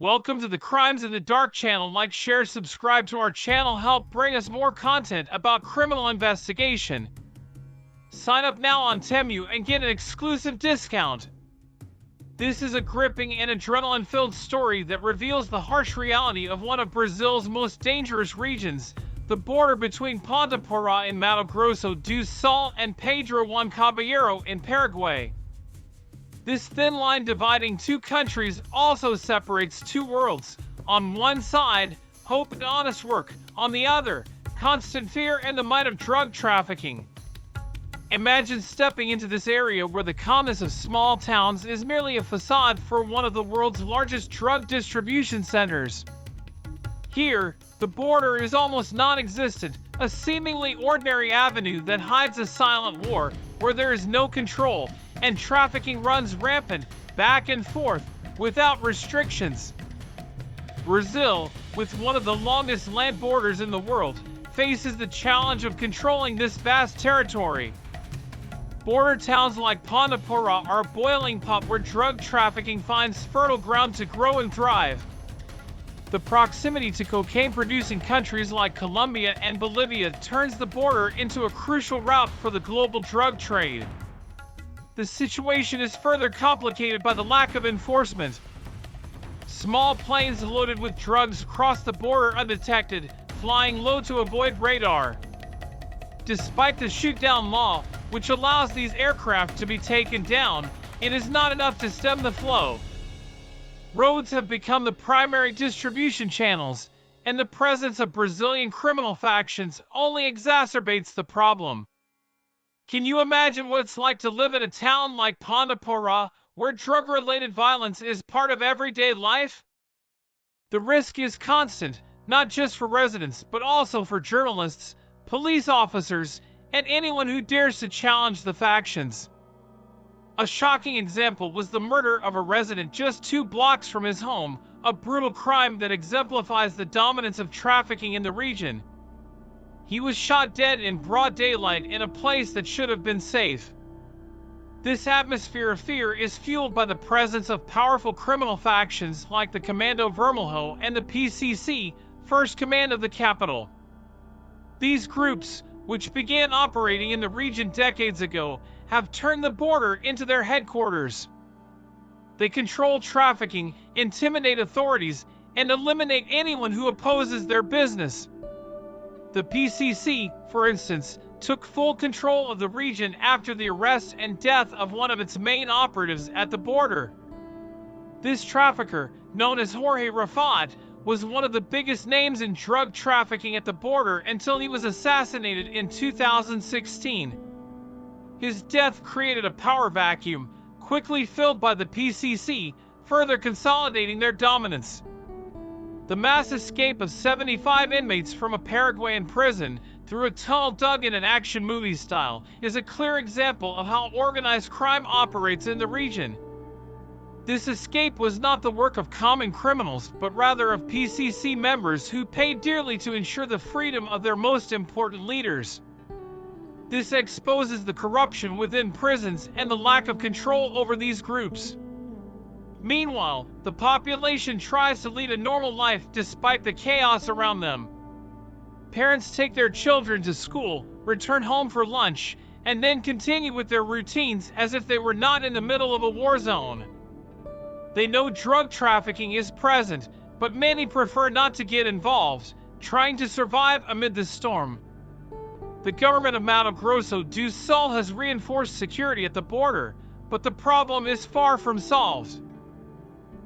Welcome to the Crimes in the Dark channel. Like, share, subscribe to our channel. Help bring us more content about criminal investigation. Sign up now on Temu and get an exclusive discount. This is a gripping and adrenaline-filled story that reveals the harsh reality of one of Brazil's most dangerous regions, the border between Ponta Porã in Mato Grosso do Sul and Pedro Juan Caballero in Paraguay. This thin line dividing two countries also separates two worlds. On one side, hope and honest work. On the other, constant fear and the might of drug trafficking. Imagine stepping into this area where the calmness of small towns is merely a facade for one of the world's largest drug distribution centers. Here, the border is almost non-existent, a seemingly ordinary avenue that hides a silent war where there is no control, and trafficking runs rampant, back and forth, without restrictions. Brazil, with one of the longest land borders in the world, faces the challenge of controlling this vast territory. Border towns like Ponta Porã are a boiling pot where drug trafficking finds fertile ground to grow and thrive. The proximity to cocaine-producing countries like Colombia and Bolivia turns the border into a crucial route for the global drug trade. The situation is further complicated by the lack of enforcement. Small planes loaded with drugs cross the border undetected, flying low to avoid radar. Despite the shoot-down law, which allows these aircraft to be taken down, it is not enough to stem the flow. Roads have become the primary distribution channels, and the presence of Brazilian criminal factions only exacerbates the problem. Can you imagine what it's like to live in a town like Ponta Porã, where drug-related violence is part of everyday life? The risk is constant, not just for residents, but also for journalists, police officers, and anyone who dares to challenge the factions. A shocking example was the murder of a resident just 2 blocks from his home, a brutal crime that exemplifies the dominance of trafficking in the region. He was shot dead in broad daylight in a place that should have been safe. This atmosphere of fear is fueled by the presence of powerful criminal factions like the Commando Vermelho and the PCC, First Command of the Capital. These groups, which began operating in the region decades ago, have turned the border into their headquarters. They control trafficking, intimidate authorities, and eliminate anyone who opposes their business. The PCC, for instance, took full control of the region after the arrest and death of one of its main operatives at the border. This trafficker, known as Jorge Rafat, was one of the biggest names in drug trafficking at the border until he was assassinated in 2016. His death created a power vacuum, quickly filled by the PCC, further consolidating their dominance. The mass escape of 75 inmates from a Paraguayan prison through a tunnel dug in an action movie style is a clear example of how organized crime operates in the region. This escape was not the work of common criminals, but rather of PCC members who paid dearly to ensure the freedom of their most important leaders. This exposes the corruption within prisons and the lack of control over these groups. Meanwhile, the population tries to lead a normal life despite the chaos around them. Parents take their children to school, return home for lunch, and then continue with their routines as if they were not in the middle of a war zone. They know drug trafficking is present, but many prefer not to get involved, trying to survive amid the storm. The government of Mato Grosso do Sul has reinforced security at the border, but the problem is far from solved.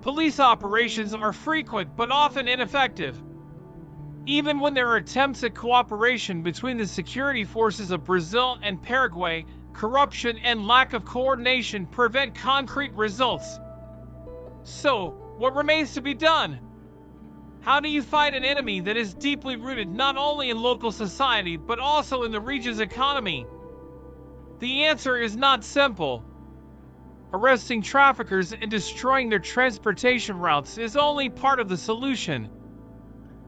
Police operations are frequent but often ineffective. Even when there are attempts at cooperation between the security forces of Brazil and Paraguay, corruption and lack of coordination prevent concrete results. So, what remains to be done? How do you fight an enemy that is deeply rooted not only in local society but also in the region's economy? The answer is not simple. Arresting traffickers and destroying their transportation routes is only part of the solution.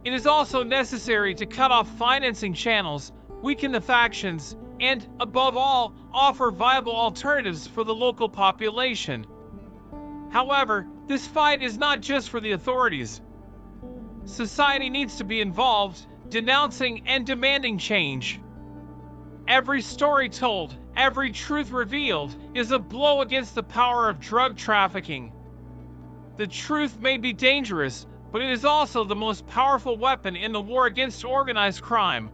It is also necessary to cut off financing channels, weaken the factions, and, above all, offer viable alternatives for the local population. However, This fight is not just for the authorities. Society needs to be involved, denouncing and demanding change. Every story told, every truth revealed, is a blow against the power of drug trafficking. The truth may be dangerous, but it is also the most powerful weapon in the war against organized crime.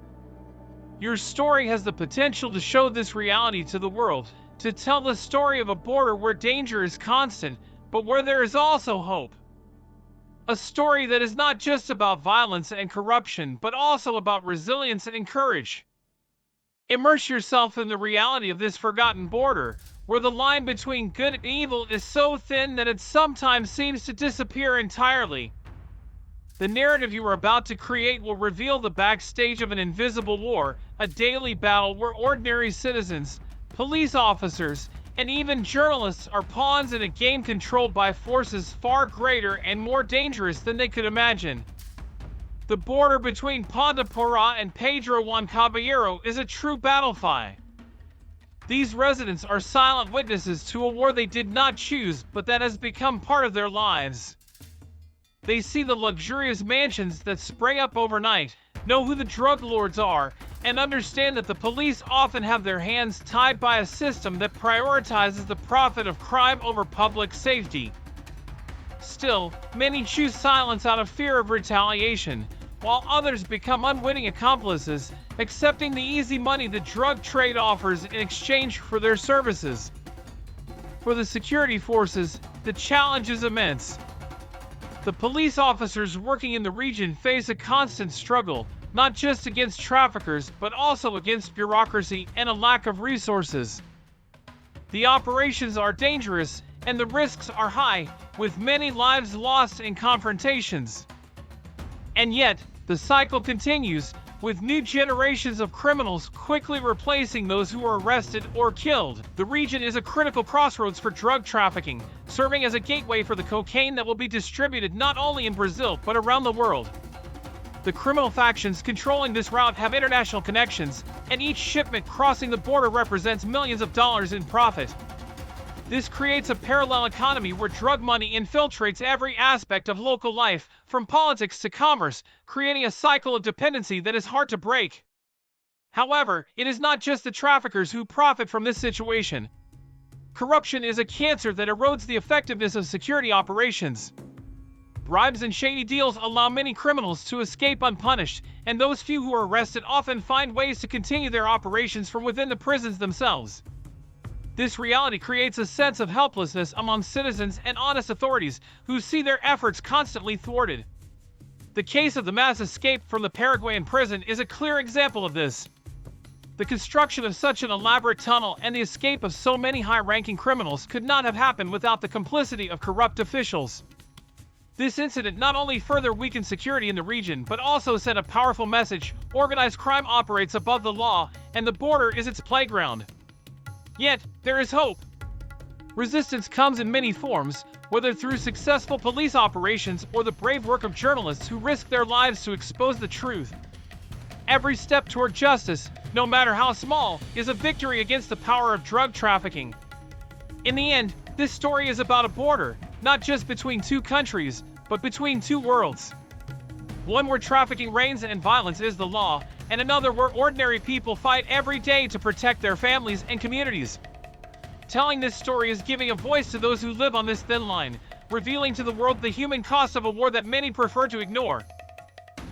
Your story has the potential to show this reality to the world, to tell the story of a border where danger is constant, but where there is also hope. A story that is not just about violence and corruption, but also about resilience and courage. Immerse yourself in the reality of this forgotten border, where the line between good and evil is so thin that it sometimes seems to disappear entirely. The narrative you are about to create will reveal the backstage of an invisible war, a daily battle where ordinary citizens, police officers, and even journalists are pawns in a game controlled by forces far greater and more dangerous than they could imagine. The border between Ponta Porra and Pedro Juan Caballero is a true battlefield. These residents are silent witnesses to a war they did not choose, but that has become part of their lives. They see the luxurious mansions that spring up overnight, know who the drug lords are, and understand that the police often have their hands tied by a system that prioritizes the profit of crime over public safety. Still, many choose silence out of fear of retaliation, while others become unwitting accomplices, accepting the easy money the drug trade offers in exchange for their services. For the security forces, the challenge is immense. The police officers working in the region face a constant struggle, not just against traffickers, but also against bureaucracy and a lack of resources. The operations are dangerous, and the risks are high, with many lives lost in confrontations. And yet, the cycle continues, with new generations of criminals quickly replacing those who were arrested or killed. The region is a critical crossroads for drug trafficking, serving as a gateway for the cocaine that will be distributed not only in Brazil but around the world. The criminal factions controlling this route have international connections, and each shipment crossing the border represents millions of dollars in profit. This creates a parallel economy where drug money infiltrates every aspect of local life, from politics to commerce, creating a cycle of dependency that is hard to break. However, it is not just the traffickers who profit from this situation. Corruption is a cancer that erodes the effectiveness of security operations. Bribes and shady deals allow many criminals to escape unpunished, and those few who are arrested often find ways to continue their operations from within the prisons themselves. This reality creates a sense of helplessness among citizens and honest authorities who see their efforts constantly thwarted. The case of the mass escape from the Paraguayan prison is a clear example of this. The construction of such an elaborate tunnel and the escape of so many high-ranking criminals could not have happened without the complicity of corrupt officials. This incident not only further weakened security in the region, but also sent a powerful message: organized crime operates above the law, and the border is its playground. Yet, there is hope. Resistance comes in many forms, whether through successful police operations or the brave work of journalists who risk their lives to expose the truth. Every step toward justice, no matter how small, is a victory against the power of drug trafficking. In the end, this story is about a border, not just between two countries, but between two worlds. One where trafficking reigns and violence is the law, and another where ordinary people fight every day to protect their families and communities. Telling this story is giving a voice to those who live on this thin line, revealing to the world the human cost of a war that many prefer to ignore.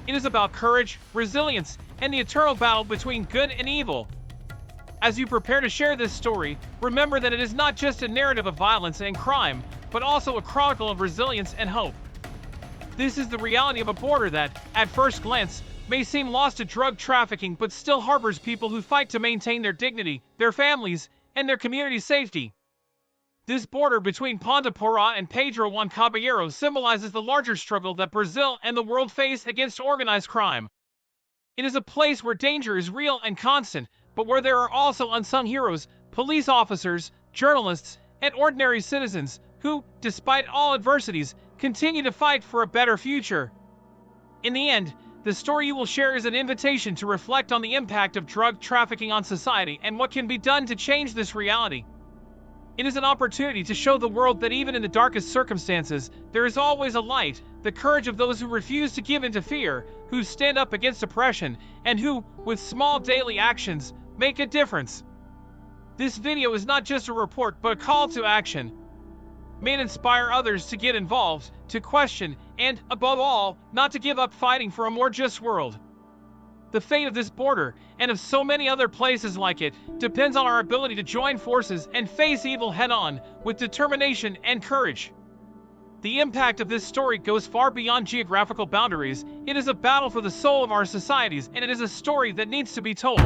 It is about courage, resilience, and the eternal battle between good and evil. As you prepare to share this story, remember that it is not just a narrative of violence and crime, but also a chronicle of resilience and hope. This is the reality of a border that, at first glance, may seem lost to drug trafficking but still harbors people who fight to maintain their dignity, their families, and their community's safety. This border between Ponta Porra and Pedro Juan Caballero symbolizes the larger struggle that Brazil and the world face against organized crime. It is a place where danger is real and constant, but where there are also unsung heroes, police officers, journalists, and ordinary citizens who, despite all adversities, continue to fight for a better future. In the end, the story you will share is an invitation to reflect on the impact of drug trafficking on society and what can be done to change this reality. It is an opportunity to show the world that even in the darkest circumstances, there is always a light, the courage of those who refuse to give in to fear, who stand up against oppression, and who, with small daily actions, make a difference. This video is not just a report but a call to action. May it inspire others to get involved, to question, and, above all, not to give up fighting for a more just world. The fate of this border, and of so many other places like it, depends on our ability to join forces and face evil head-on, with determination and courage. The impact of this story goes far beyond geographical boundaries. It is a battle for the soul of our societies, and it is a story that needs to be told.